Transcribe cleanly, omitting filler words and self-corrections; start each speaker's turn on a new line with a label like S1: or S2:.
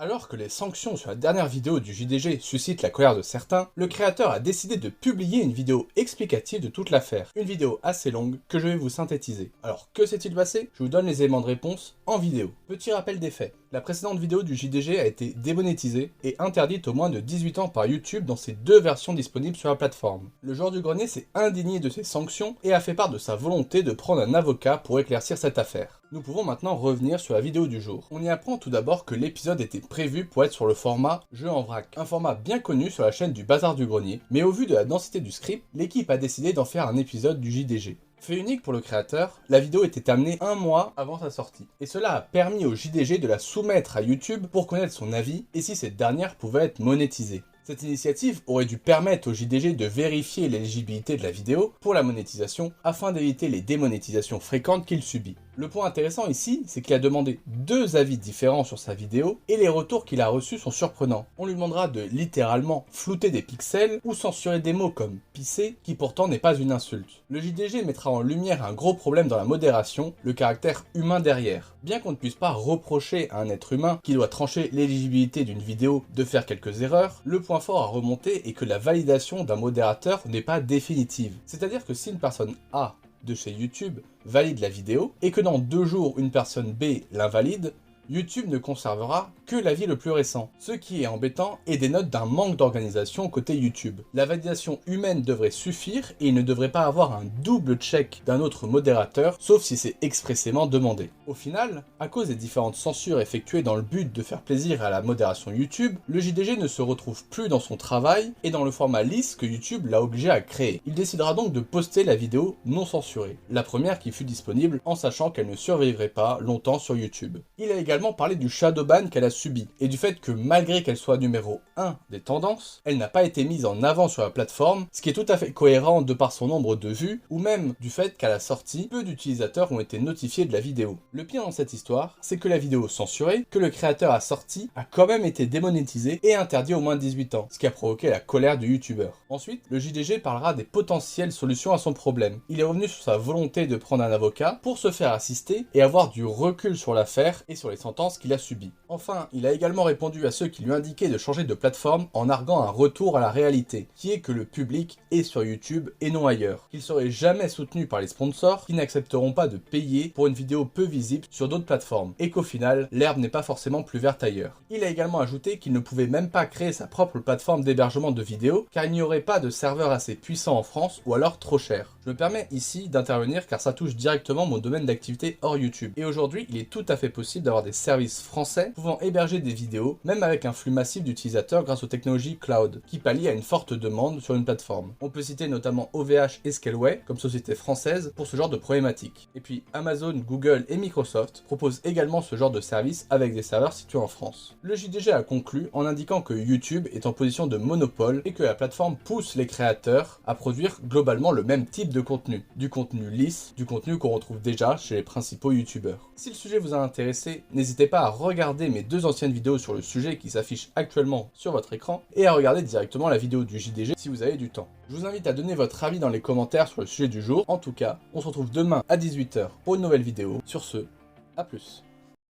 S1: Alors que les sanctions sur la dernière vidéo du JDG suscitent la colère de certains, le créateur a décidé de publier une vidéo explicative de toute l'affaire. Une vidéo assez longue que je vais vous synthétiser. Alors que s'est-il passé? Je vous donne les éléments de réponse en vidéo. Petit rappel des faits. La précédente vidéo du JDG a été démonétisée et interdite aux moins de 18 ans par YouTube dans ses deux versions disponibles sur la plateforme. Le joueur du grenier s'est indigné de ces sanctions et a fait part de sa volonté de prendre un avocat pour éclaircir cette affaire. Nous pouvons maintenant revenir sur la vidéo du jour. On y apprend tout d'abord que l'épisode était prévu pour être sur le format jeu en vrac, un format bien connu sur la chaîne du Bazar du Grenier, mais au vu de la densité du script, l'équipe a décidé d'en faire un épisode du JDG. Fait unique pour le créateur, la vidéo était amenée un mois avant sa sortie, et cela a permis au JDG de la soumettre à YouTube pour connaître son avis et si cette dernière pouvait être monétisée. Cette initiative aurait dû permettre au JDG de vérifier l'éligibilité de la vidéo pour la monétisation afin d'éviter les démonétisations fréquentes qu'il subit. Le point intéressant ici, c'est qu'il a demandé deux avis différents sur sa vidéo et les retours qu'il a reçus sont surprenants. On lui demandera de littéralement flouter des pixels ou censurer des mots comme pisser qui pourtant n'est pas une insulte. Le JDG mettra en lumière un gros problème dans la modération, le caractère humain derrière. Bien qu'on ne puisse pas reprocher à un être humain qui doit trancher l'éligibilité d'une vidéo de faire quelques erreurs, le point fort à remonter est que la validation d'un modérateur n'est pas définitive. C'est-à-dire que si une personne A de chez YouTube valide la vidéo et que dans 2 jours une personne B l'invalide, YouTube ne conservera que l'avis le plus récent. Ce qui est embêtant et dénote d'un manque d'organisation côté YouTube. La validation humaine devrait suffire et il ne devrait pas avoir un double check d'un autre modérateur, sauf si c'est expressément demandé. Au final, à cause des différentes censures effectuées dans le but de faire plaisir à la modération YouTube, le JDG ne se retrouve plus dans son travail et dans le format lisse que YouTube l'a obligé à créer. Il décidera donc de poster la vidéo non censurée, la première qui fut disponible en sachant qu'elle ne survivrait pas longtemps sur YouTube. Il a également parlé du shadowban qu'elle a subi et du fait que malgré qu'elle soit numéro 1 des tendances, elle n'a pas été mise en avant sur la plateforme, ce qui est tout à fait cohérent de par son nombre de vues ou même du fait qu'à la sortie, peu d'utilisateurs ont été notifiés de la vidéo. Le pire dans cette histoire, c'est que la vidéo censurée que le créateur a sortie a quand même été démonétisée et interdite aux moins de 18 ans, ce qui a provoqué la colère du youtubeur. Ensuite, le JDG parlera des potentielles solutions à son problème. Il est revenu sur sa volonté de prendre un avocat pour se faire assister et avoir du recul sur l'affaire et sur les sentences qu'il a subies. Enfin, il a également répondu à ceux qui lui indiquaient de changer de plateforme en arguant un retour à la réalité, qui est que le public est sur YouTube et non ailleurs, qu'il serait jamais soutenu par les sponsors qui n'accepteront pas de payer pour une vidéo peu visible sur d'autres plateformes, et qu'au final, l'herbe n'est pas forcément plus verte ailleurs. Il a également ajouté qu'il ne pouvait même pas créer sa propre plateforme d'hébergement de vidéos, car il n'y aurait pas de serveur assez puissant en France ou alors trop cher. Je me permets ici d'intervenir car ça touche directement mon domaine d'activité hors YouTube, et aujourd'hui, il est tout à fait possible d'avoir des services français pouvant héberger des vidéos, même avec un flux massif d'utilisateurs grâce aux technologies cloud, qui pallient à une forte demande sur une plateforme. On peut citer notamment OVH et Scaleway comme sociétés françaises pour ce genre de problématiques. Et puis Amazon, Google et Microsoft proposent également ce genre de service avec des serveurs situés en France. Le JDG a conclu en indiquant que YouTube est en position de monopole et que la plateforme pousse les créateurs à produire globalement le même type de contenu. Du contenu lisse, du contenu qu'on retrouve déjà chez les principaux youtubeurs. Si le sujet vous a intéressé, n'hésitez pas à regarder mes 2 anciennes vidéos sur le sujet qui s'affichent actuellement sur votre écran et à regarder directement la vidéo du JDG si vous avez du temps. Je vous invite à donner votre avis dans les commentaires sur le sujet du jour. En tout cas, on se retrouve demain à 18 h pour une nouvelle vidéo. Sur ce, à plus.